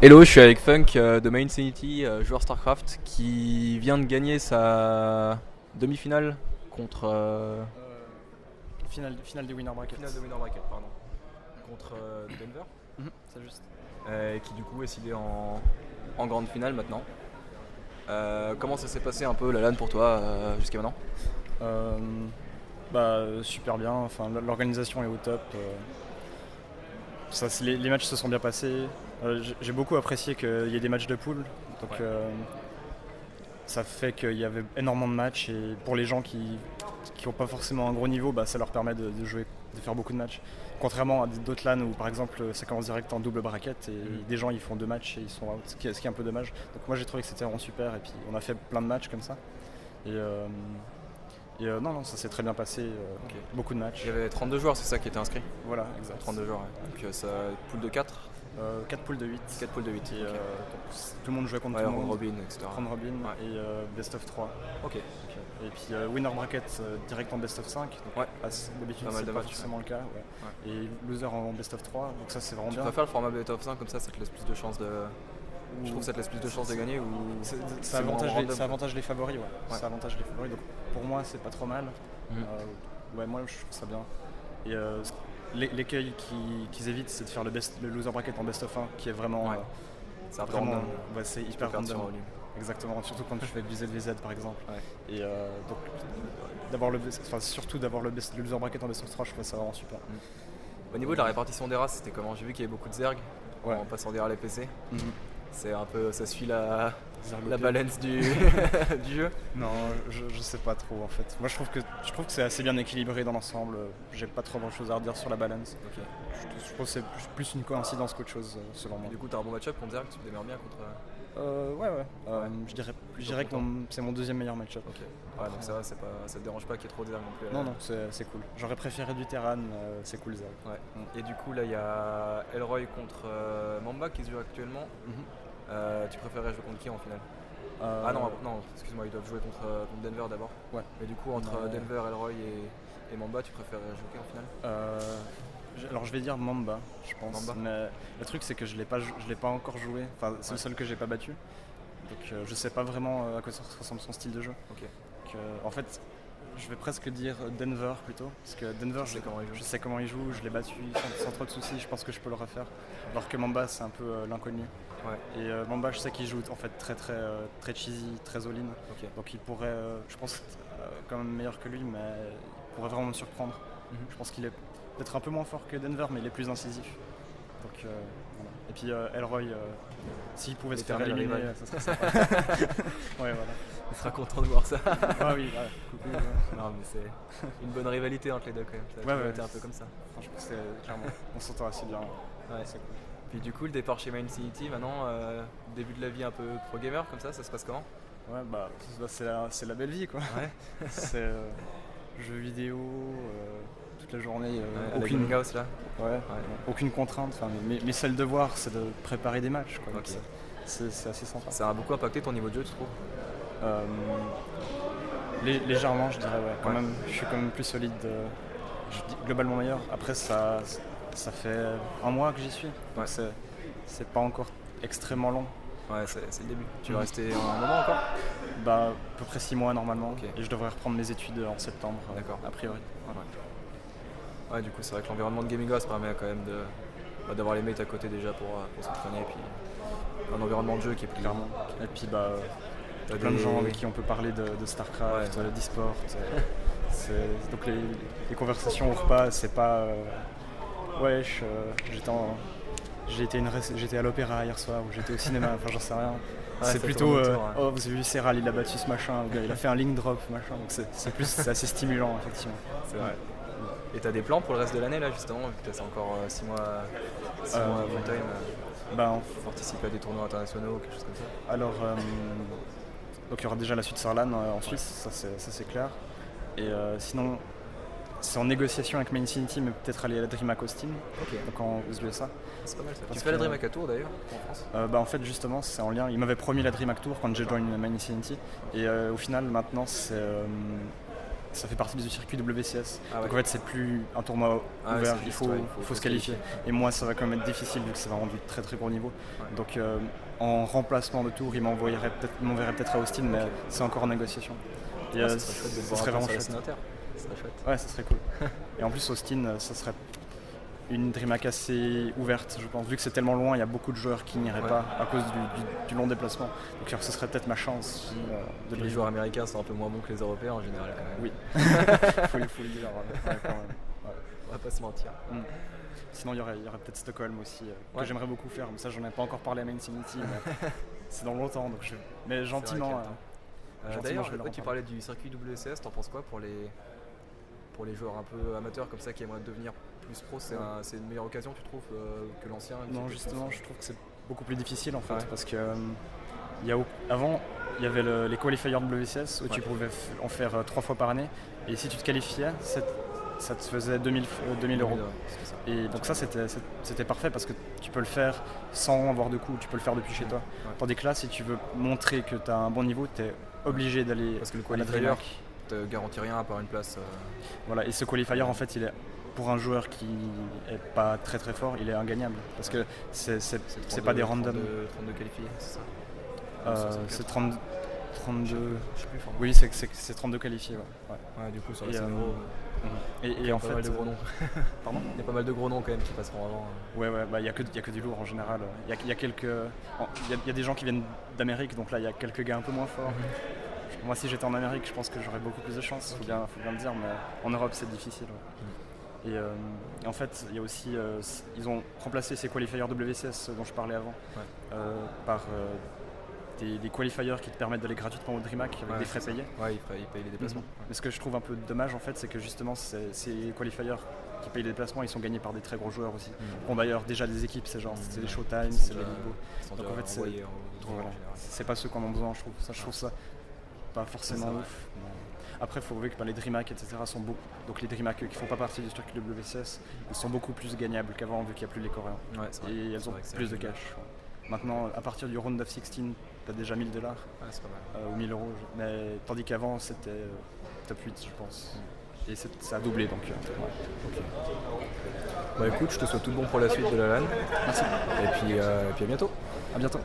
Hello, je suis avec Funk de My Insanity, joueur StarCraft, qui vient de gagner sa demi-finale contre Finale des Winner Bracket. finale de Winner Bracket, pardon, contre Denver, C'est juste. qui du coup est seedé en grande finale maintenant. Comment ça s'est passé un peu la LAN pour toi jusqu'à maintenant? Super bien. Enfin, l'organisation est au top. Les matchs se sont bien passés. J'ai beaucoup apprécié qu'il y ait des matchs de poule. Donc, Ouais. ça fait qu'il y avait énormément de matchs. Et pour les gens qui n'ont pas forcément un gros niveau, ça leur permet de jouer, de faire beaucoup de matchs. Contrairement à d'autres LAN où, par exemple, ça commence direct en double bracket et des gens ils font 2 matchs et ils sont out, ce qui est un peu dommage. Donc, moi j'ai trouvé que c'était vraiment super. Et puis, on a fait plein de matchs comme ça. Non, ça s'est très bien passé. Ok. Beaucoup de matchs. Il y avait 32 joueurs, c'est ça qui était inscrit? Voilà, exact. 32 joueurs, ouais. Donc ça poule de 4, 4 poules de 8. 4 poules de 8. Et, Ok. donc, tout le monde jouait contre Ouais, tout le round monde. robin, etc. Round robin Ouais. et best of 3. Ok. Et puis winner bracket direct en best of 5. Donc, Ouais. d'habitude Pas mal c'est de pas matchs, forcément le cas. Ouais. Et loser en best of 3. Donc ça c'est vraiment Tu bien. préfères le format Best of 5 comme ça te laisse plus de chances de. Je trouve que ça te laisse plus de chances de gagner ou. Ça avantage, moins random, ça avantage les favoris, ouais. Ouais. Ça avantage les favoris. Donc pour moi c'est pas trop mal. Mhm. Ouais, moi je trouve ça bien. Et l'écueil qu'ils évitent, c'est de faire le loser bracket en best of 1, qui est vraiment. Ouais. C'est un peu Vraiment, random. c'est Tu peux hyper perdre sur random. un volume. Exactement, surtout quand je fais du ZVZ par exemple. Ouais. Et donc surtout d'avoir le loser bracket en best of 3, je trouve ça vraiment super. Au niveau de la répartition des races, c'était comment? J'ai vu qu'il y avait beaucoup de Zerg Ouais. en passant derrière les PC. Mhm. C'est un peu, ça suit la Zergopium. balance du, du jeu. Non, je sais pas trop en fait. Moi je trouve que c'est assez bien équilibré dans l'ensemble. J'ai pas trop grand chose à redire sur la balance. Ok. Je trouve que c'est plus une coïncidence qu'autre chose selon moi. Du coup, t'as un bon match-up contre Zerg, tu te démerdes bien contre. Ouais. Je dirais que c'est mon deuxième meilleur match-up. Ok. Ouais, donc ça va, ça te dérange pas qu'il y ait trop de Zerg non plus. Non, c'est cool. J'aurais préféré du Terran, c'est cool Zerg. Ouais. Et du coup, là, il y a Elroy contre Mamba qui se joue actuellement. Tu préférerais jouer contre qui en finale? Ah non, excuse-moi, ils doivent jouer contre Denver d'abord. Ouais. Mais du coup, entre Denver, Elroy et Mamba, tu préférerais jouer qui en finale? Alors je vais dire Mamba, je pense. Mamba. Mais le truc c'est que je l'ai pas encore joué. Enfin, c'est le seul que j'ai pas battu. Donc je sais pas vraiment à quoi ça ressemble son style de jeu. Ok. Donc, en fait, je vais presque dire Denver plutôt, parce que Denver, Tu sais comment il joue. je sais comment il joue, je l'ai battu sans trop de soucis. Je pense que je peux le refaire. Alors que Mamba c'est un peu l'inconnu. Ouais. Et Mamba, je sais qu'il joue en fait très cheesy, très all-in. Ok. Donc il pourrait, je pense, quand même meilleur que lui, mais il pourrait vraiment me surprendre. Je pense qu'il est peut-être un peu moins fort que Denver, mais il est plus incisif. Donc voilà. Et puis Elroy, s'il pouvait se faire L'éternel éliminer, rival. ça serait sympa. Ouais, voilà. Il sera content de voir ça. Ah oui, voilà. Coucou. Non, mais c'est une bonne rivalité entre les deux quand même. Ça a toujours été un peu comme ça. Franchement, c'est clairement, on s'entend assez bien. Ouais. C'est cool. Puis du coup, le départ chez My Insanity, maintenant, début de la vie un peu pro gamer comme ça se passe comment? Ouais, c'est la belle vie quoi. Ouais. C'est jeux vidéo, toute la journée, À la Gaming House là. aucune contrainte. Enfin, mes seuls devoirs, c'est de préparer des matchs. Quoi. Ok. Donc c'est assez sympa. Ça a beaucoup impacté ton niveau de jeu, tu trouves? Légèrement, je dirais, ouais, quand Ouais. même. Je suis quand même plus solide. Je dis globalement meilleur. Après, ça fait un mois que j'y suis. Donc Ouais. c'est pas encore extrêmement long. Ouais, c'est le début. Tu vas rester un moment encore? À peu près 6 mois normalement. Ok. Et je devrais reprendre mes études en septembre, D'accord. a priori. Ouais, du coup, c'est vrai que l'environnement de Gaming House permet quand même d'avoir les mates à côté déjà pour s'entraîner. Et puis un environnement de jeu qui est plus Clairement. Et puis T'as plein de des- gens avec qui on peut parler de StarCraft, Ouais. d'e-sport. Donc les conversations au repas, c'est pas wesh, j'étais à l'opéra hier soir ou j'étais au cinéma, enfin j'en sais rien. Ouais, C'est ça plutôt tourne autour, ouais. oh vous avez vu Serral, il a battu ce machin, ou bien, il a fait un link drop machin. Donc c'est assez stimulant effectivement. C'est vrai. Et t'as des plans pour le reste de l'année là justement, vu que t'as encore 6 mois full time, pour participer à des tournois internationaux ou quelque chose comme ça? Alors donc il y aura déjà la suite Sarlan en Suisse, ça c'est clair. Et sinon c'est en négociation avec My Insanity, mais peut-être aller à la DreamHack Austin, Ok, donc aux USA. c'est pas mal ça. Parce Tu fais la que- DreamHack à Tours d'ailleurs en France? En fait justement c'est en lien, il m'avait promis la DreamHack Tour quand j'ai joint My Insanity et au final maintenant ça fait partie du circuit WCS. Ah ouais. Donc en fait c'est plus un tournoi ouvert, c'est il juste, faut se qualifier. Et moi ça va quand même être difficile vu que c'est vraiment du très très gros niveau. Donc en remplacement de tour, il m'enverrait peut-être à Austin, mais c'est encore en négociation. Et ça serait chouette de ça serait vraiment chouette. Ça serait chouette. Ouais, ça serait cool. Et en plus Austin, ça serait une DreamHack assez ouverte, je pense. Vu que c'est tellement loin, il y a beaucoup de joueurs qui n'iraient pas à cause du long déplacement. Donc ce serait peut-être ma chance. Les joueurs américains sont un peu moins bons que les Européens en général quand même. Oui, faut le dire. Quand même. Ouais. On va pas se mentir. Sinon il y aurait peut-être Stockholm aussi, que j'aimerais beaucoup faire. Mais ça j'en ai pas encore parlé à Main Infinity, mais c'est dans longtemps. Donc mais gentiment. D'ailleurs, tu parlais du circuit WCS, t'en penses quoi pour les joueurs un peu amateurs comme ça qui aimeraient devenir plus pro, c'est une meilleure occasion tu trouves que l'ancien? Non, justement je trouve que c'est beaucoup plus difficile en fait parce que avant il y avait les qualifiers de WCS où tu pouvais en faire 3 fois par année et si tu te qualifiais ça te faisait 2000 euros. Et donc ça c'était parfait parce que tu peux le faire sans avoir de coût, tu peux le faire depuis chez toi. Tandis que là si tu veux montrer que tu as un bon niveau, tu es obligé d'aller parce que le qualifier te garantit rien à part une place. Voilà, et ce qualifier en fait il est pour un joueur qui est pas très très fort, il est ingagnable parce que c'est pas des randoms. 32 qualifiés, c'est ça? C'est 32. Je sais plus. Oui, c'est 32 qualifiés. Ouais, du coup sur les 5 euros. Et en fait, pas mal de gros noms. Pardon ? Il y a pas mal de gros noms quand même qui passeront avant. Ouais, il y a que du lourd en général. Il y a des gens qui viennent d'Amérique, donc là il y a quelques gars un peu moins forts. Moi, si j'étais en Amérique, je pense que j'aurais beaucoup plus de chance. Faut bien le dire, mais en Europe c'est difficile. Et en fait, il y a aussi, ils ont remplacé ces qualifiers WCS dont je parlais avant par des qualifiers qui te permettent d'aller gratuitement au DreamHack avec des frais payés. Ouais, ils payent les déplacements. Mais ce que je trouve un peu dommage en fait, c'est que justement ces qualifiers qui payent les déplacements, ils sont gagnés par des très gros joueurs aussi. Bon d'ailleurs déjà des équipes, c'est les Showtime, c'est les Libo. Donc en fait c'est pas ceux qu'on a besoin, je trouve. Je trouve ça pas forcément ouf. Après, il faut voir que les DreamHack, etc. sont beaucoup. Donc les DreamHack qui font pas partie du circuit WCS, ils sont beaucoup plus gagnables qu'avant vu qu'il n'y a plus les Coréens. Et elles ont plus de cash. Maintenant, à partir du round of 16, tu as déjà 1000 $. C'est pas mal. Ou 1000 euros. Mais tandis qu'avant, c'était top 8, je pense. Et ça a doublé donc. Bah écoute, je te souhaite tout bon pour la suite de la LAN. Merci. Et puis à bientôt. À bientôt.